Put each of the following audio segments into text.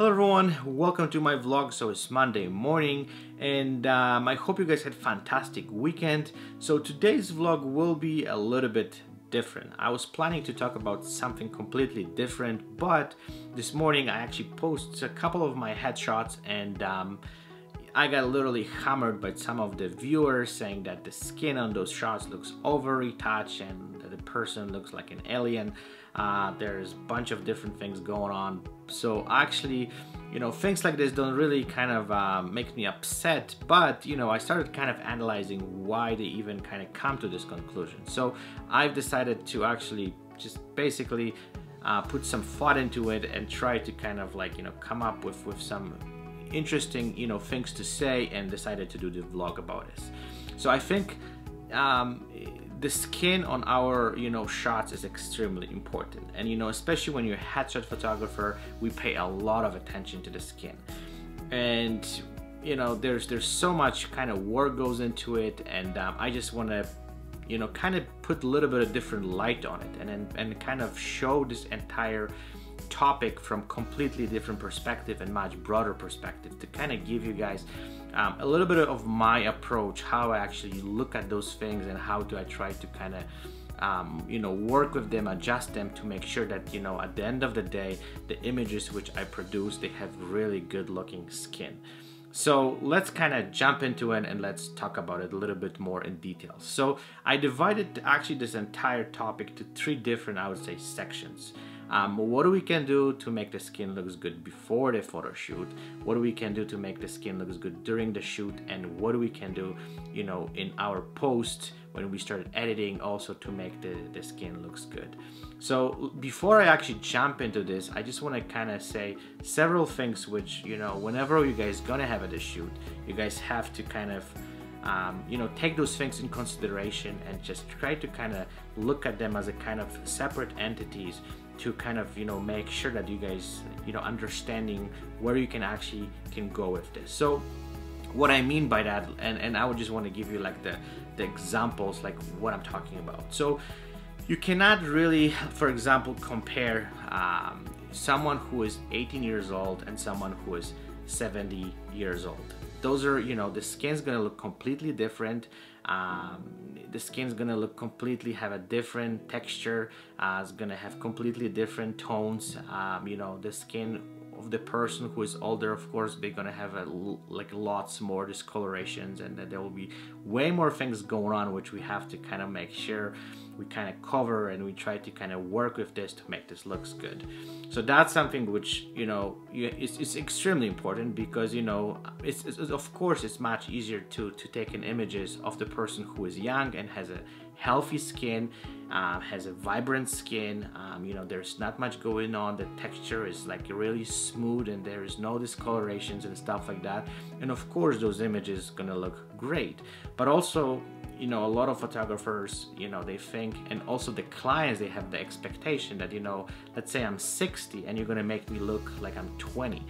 Hello everyone, welcome to my vlog. So it's Monday morning and I hope you guys had a fantastic weekend. So today's vlog will be a little bit different. I was planning to talk about something completely different, but this morning I actually posted a couple of my headshots and I got literally hammered by some of the viewers saying that the skin on those shots looks over-retouched and the person looks like an alien. There's a bunch of different things going on. So actually, you know, things like this don't really kind of make me upset, but you know, I started kind of analyzing why they even kind of come to this conclusion. So I've decided to actually just basically put some thought into it and try to kind of like, you know, come up with some interesting, you know, things to say, and decided to do the vlog about this. So I think the skin on our, you know, shots is extremely important, and you know, especially when you're a headshot photographer, we pay a lot of attention to the skin, and you know, there's so much kind of work goes into it, and I just want to, you know, kind of put a little bit of different light on it, and kind of show this entire topic from completely different perspective and much broader perspective, to kind of give you guys a little bit of my approach, how I actually look at those things, and how do I try to kind of you know, work with them, adjust them to make sure that, you know, at the end of the day, the images which I produce, they have really good looking skin. So let's kind of jump into it and let's talk about it a little bit more in detail. So I divided actually this entire topic to three different, I would say, sections. What we can do to make the skin looks good before the photo shoot, what we can do to make the skin looks good during the shoot, and what we can do, you know, in our post when we started editing also to make the skin looks good. So before I actually jump into this, I just want to kind of say several things which, you know, whenever you guys gonna have a shoot, you guys have to kind of you know, take those things in consideration and just try to kind of look at them as a kind of separate entities, to kind of, you know, make sure that you guys, you know, understanding where you can actually go with this. So what I mean by that, and I would just want to give you like the examples, like what I'm talking about. So you cannot really, for example, compare someone who is 18 years old and someone who is 70 years old. Those are, you know, the skin's gonna look completely different. The skin's gonna look completely, have a different texture. It's gonna have completely different tones. You know, the skin of the person who is older, of course, they're gonna have like lots more discolorations, and there will be way more things going on, which we have to kind of make sure we kind of cover, and we try to kind of work with this to make this looks good. So that's something which, you know, it's extremely important, because, you know, it's of course it's much easier to take in images of the person who is young and has a healthy skin, has a vibrant skin, you know, there's not much going on, the texture is like really smooth and there is no discolorations and stuff like that, and of course those images gonna look great. But also, you know, a lot of photographers, you know, they think, and also the clients, they have the expectation that, you know, let's say I'm 60 and you're gonna make me look like I'm 20.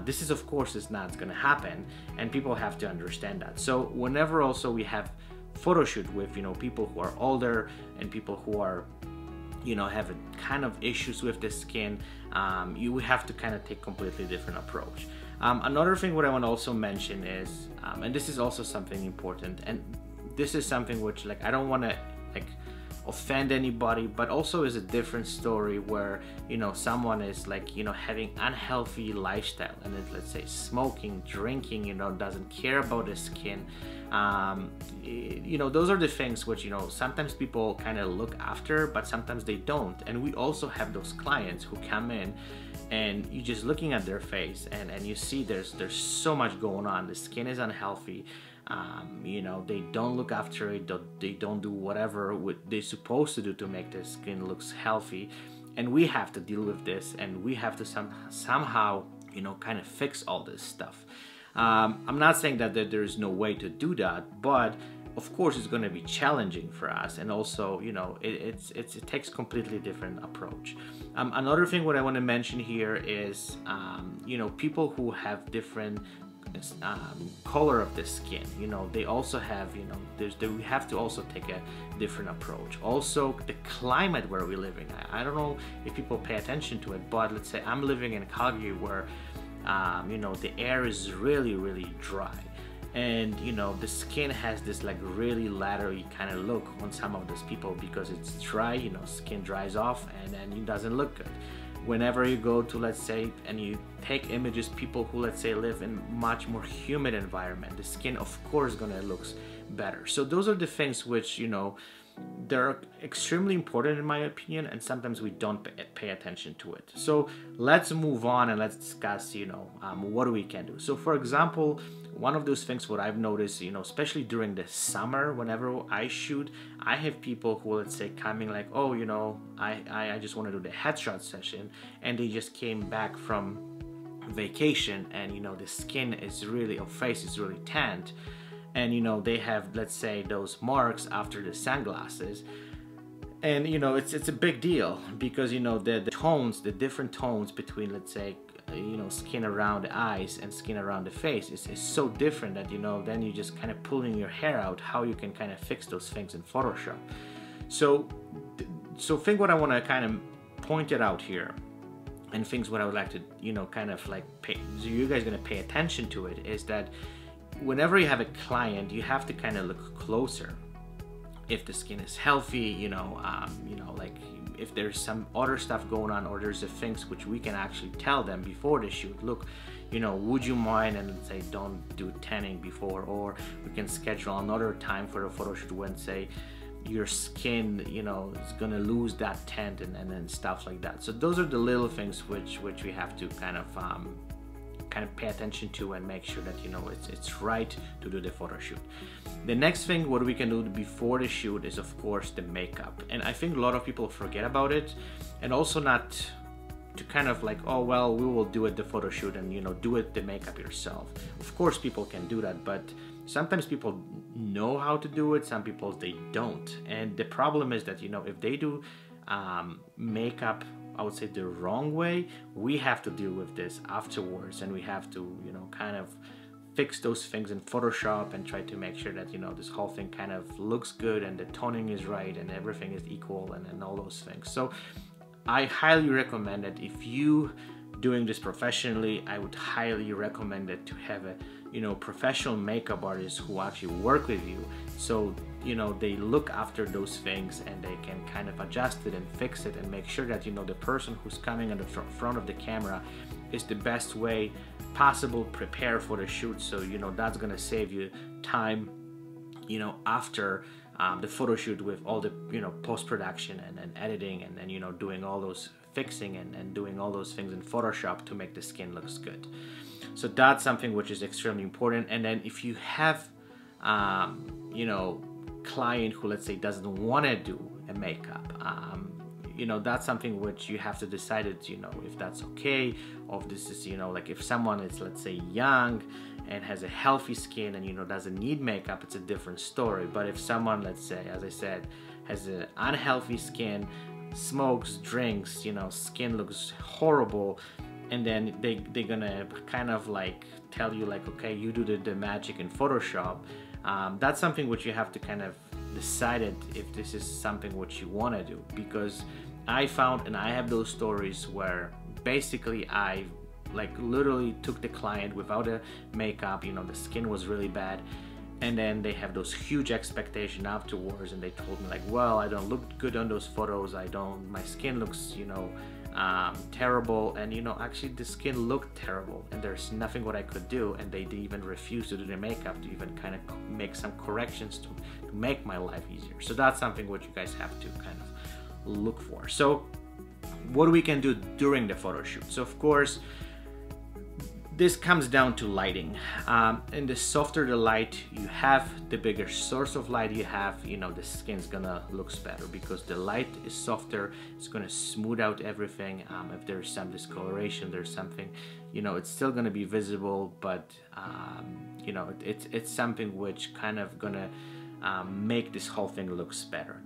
This is, of course, it's not gonna happen, and people have to understand that. So whenever also we have photo shoot with, you know, people who are older and people who are, you know, have a kind of issues with the skin, you have to kind of take completely different approach. Another thing what I want to also mention is, and this is also something important, and this is something which, like, I don't want to like offend anybody, but also is a different story where, you know, someone is like, you know, having unhealthy lifestyle, and it's, let's say, smoking, drinking, you know, doesn't care about the skin. You know, those are the things which, you know, sometimes people kind of look after, but sometimes they don't. And we also have those clients who come in and you just looking at their face and you see there's so much going on. The skin is unhealthy. You know, they don't look after it, they don't do whatever they're supposed to do to make their skin looks healthy, and we have to deal with this, and we have to somehow, you know, kind of fix all this stuff. I'm not saying that there is no way to do that, but of course it's going to be challenging for us, and also, you know, it takes completely different approach. Another thing what I want to mention here is, you know, people who have different color of the skin, you know, they also have, you know, we have to also take a different approach. Also, the climate where we live in, I don't know if people pay attention to it, but let's say I'm living in Calgary, where you know, the air is really dry, and you know, the skin has this like really leathery kind of look on some of those people because it's dry. You know, skin dries off and then it doesn't look good. Whenever you go to, let's say, and you take images, people who, let's say, live in much more humid environment, the skin of course gonna looks better. So those are the things which, you know, they're extremely important in my opinion, and sometimes we don't pay attention to it. So let's move on and let's discuss, you know, what we can do. So for example, one of those things what I've noticed, you know, especially during the summer, whenever I shoot, I have people who, let's say, coming like, oh, you know, I just want to do the headshot session, and they just came back from vacation, and you know, the skin is really, or face is really tanned, and you know, they have, let's say, those marks after the sunglasses. And you know, it's a big deal because, you know, the tones, the different tones between, let's say, you know, skin around the eyes and skin around the face is so different that, you know, then you just kind of pulling your hair out how you can kind of fix those things in Photoshop. So think what I want to kind of point it out here, and things what I would like to, you know, kind of like pay, so you guys gonna pay attention to it, is that whenever you have a client, you have to kind of look closer if the skin is healthy, you know, like if there's some other stuff going on, or there's the things which we can actually tell them before the shoot. Look, you know, would you mind, and say don't do tanning before, or we can schedule another time for a photo shoot when, say, your skin, you know, is gonna lose that tint and stuff like that. So those are the little things which we have to kind of pay attention to and make sure that, you know, it's right to do the photo shoot. The next thing what we can do before the shoot is, of course, the makeup. And I think a lot of people forget about it, and also not to kind of like, oh well, we will do it the photo shoot and, you know, do it the makeup yourself. Of course people can do that, but sometimes people know how to do it, some people they don't. And the problem is that, you know, if they do makeup, I would say, the wrong way, we have to deal with this afterwards, and we have to, you know, kind of fix those things in Photoshop and try to make sure that, you know, this whole thing kind of looks good and the toning is right and everything is equal and all those things. So I highly recommend that if you doing this professionally, I would highly recommend it to have a, you know, professional makeup artist who actually work with you, so, you know, they look after those things and they can kind of adjust it and fix it and make sure that, you know, the person who's coming on the front of the camera is the best way possible prepare for the shoot. So, you know, that's gonna save you time, you know, after the photo shoot, with all the, you know, post-production and editing, and then, you know, doing all those fixing and doing all those things in Photoshop to make the skin looks good. So that's something which is extremely important. And then if you have you know, client who, let's say, doesn't want to do a makeup, you know, that's something which you have to decide it, you know, if that's okay, or if this is, you know, like if someone is, let's say, young and has a healthy skin and, you know, doesn't need makeup, it's a different story. But if someone, let's say, as I said, has an unhealthy skin, smokes, drinks, you know, skin looks horrible, and then they're gonna kind of like tell you like, okay, you do the magic in Photoshop, that's something which you have to kind of decide it if this is something which you want to do. Because I found, and I have those stories where basically I like literally took the client without a makeup, you know, the skin was really bad, and then they have those huge expectations afterwards, and they told me like, well, I don't look good on those photos, my skin looks, you know, terrible. And, you know, actually the skin looked terrible and there's nothing what I could do, and they even refused to do the makeup to even kind of make some corrections to make my life easier. So that's something what you guys have to kind of look for. So what we can do during the photo shoot. So of course, this comes down to lighting, and the softer the light you have, the bigger source of light you have, you know, the skin's gonna looks better because the light is softer. It's gonna smooth out everything. If there's some discoloration, there's something, you know, it's still gonna be visible, but you know, it's something which kind of gonna make this whole thing looks better.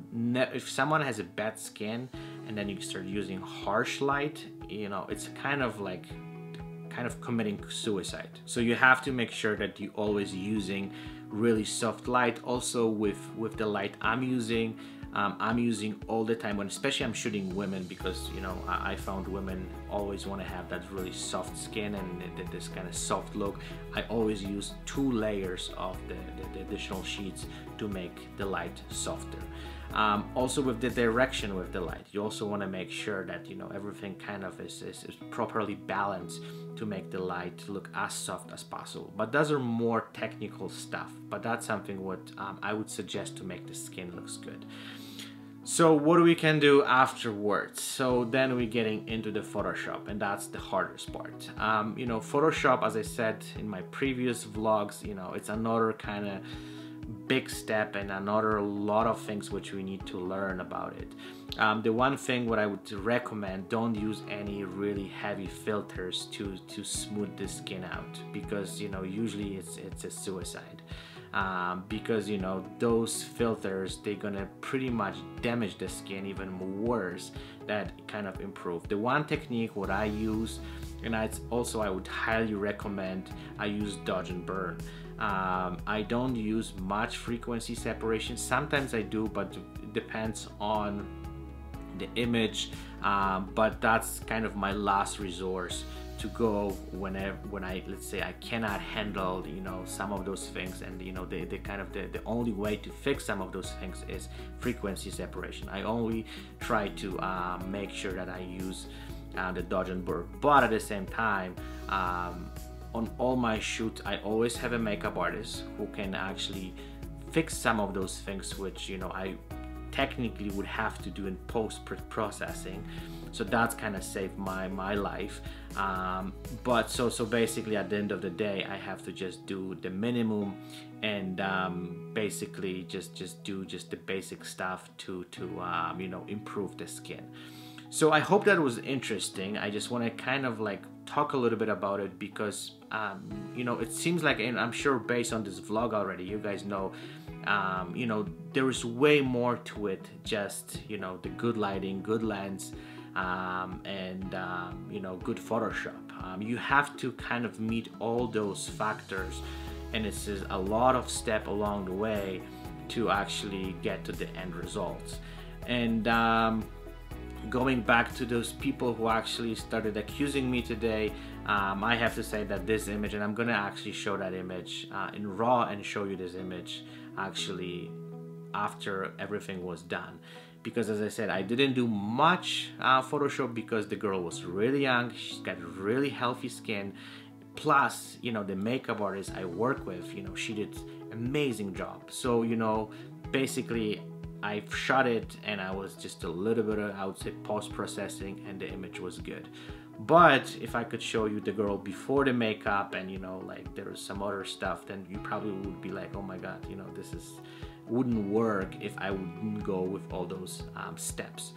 If someone has a bad skin and then you start using harsh light, you know, it's kind of committing suicide. So you have to make sure that you always using really soft light. Also with the light I'm using, I'm using all the time when, especially I'm shooting women, because you know I found women always want to have that really soft skin and this kind of soft look. I always use 2 layers of the additional sheets to make the light softer. Also with the direction with the light, you also want to make sure that you know everything kind of is properly balanced to make the light look as soft as possible. But those are more technical stuff, but that's something what I would suggest to make the skin looks good. So what we can do afterwards? So then we're getting into the Photoshop, and that's the hardest part. You know, Photoshop, as I said in my previous vlogs, you know, it's another kind of big step and another lot of things which we need to learn about it. The one thing what I would recommend, don't use any really heavy filters to smooth the skin out, because you know usually it's a suicide. Because you know those filters, they're gonna pretty much damage the skin even worse than kind of improve. The one technique what I use, and it's also I would highly recommend, I use dodge and burn. I don't use much frequency separation. Sometimes I do, but it depends on the image, but that's kind of my last resource to go when I let's say I cannot handle you know some of those things, and you know the kind of the only way to fix some of those things is frequency separation. I only try to make sure that I use the dodge and burn, but at the same time on all my shoots I always have a makeup artist who can actually fix some of those things which you know I technically would have to do in post-processing. So that's kind of saved my life. But so basically at the end of the day I have to just do the minimum and basically just do the basic stuff to you know improve the skin. So I hope that was interesting. I just want to kind of like talk a little bit about it because you know it seems like, and I'm sure based on this vlog already you guys know, you know there is way more to it, just you know the good lighting, good lens, and you know good Photoshop. You have to kind of meet all those factors, and it's a lot of step along the way to actually get to the end results. And going back to those people who actually started accusing me today, I have to say that this image, and I'm gonna actually show that image in RAW and show you this image actually after everything was done, because as I said I didn't do much Photoshop because the girl was really young, she's got really healthy skin, plus you know the makeup artist I work with, you know she did amazing job. So you know basically I shot it and I was just a little bit of, I would say, post-processing, and the image was good. But if I could show you the girl before the makeup and you know like there was some other stuff, then you probably would be like, oh my god, you know this wouldn't work if I wouldn't go with all those steps.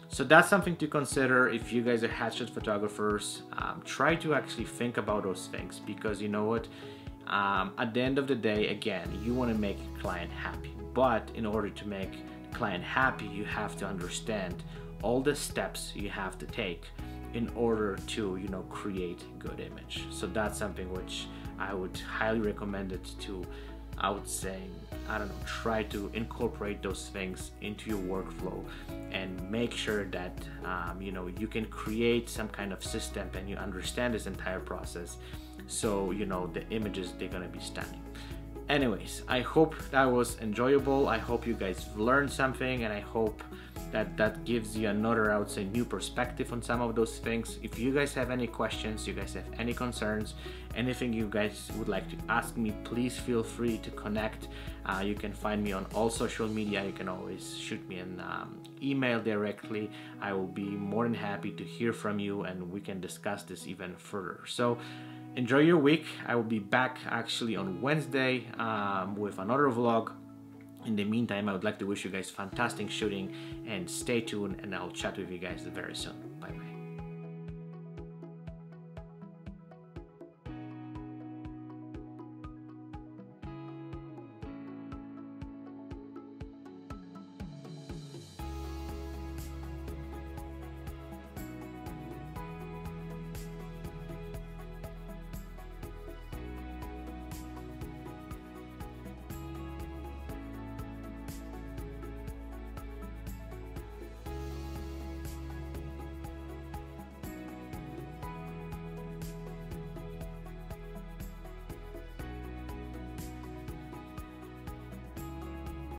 So that's something to consider if you guys are headshot photographers. Try to actually think about those things, because you know what, at the end of the day, again, you want to make your client happy, but in order to make the client happy you have to understand all the steps you have to take in order to you know create a good image. So that's something which I would highly recommend it to, I would say, I don't know, try to incorporate those things into your workflow and make sure that you know you can create some kind of system and you understand this entire process, so you know the images, they're gonna be stunning. Anyways, I hope that was enjoyable. I hope you guys learned something, and I hope that gives you another, I would say, new perspective on some of those things. If you guys have any questions, you guys have any concerns, anything you guys would like to ask me, please feel free to connect. You can find me on all social media. You can always shoot me an email directly. I will be more than happy to hear from you and we can discuss this even further. So enjoy your week. I will be back actually on Wednesday with another vlog. In the meantime, I would like to wish you guys fantastic shooting and stay tuned, and I'll chat with you guys very soon.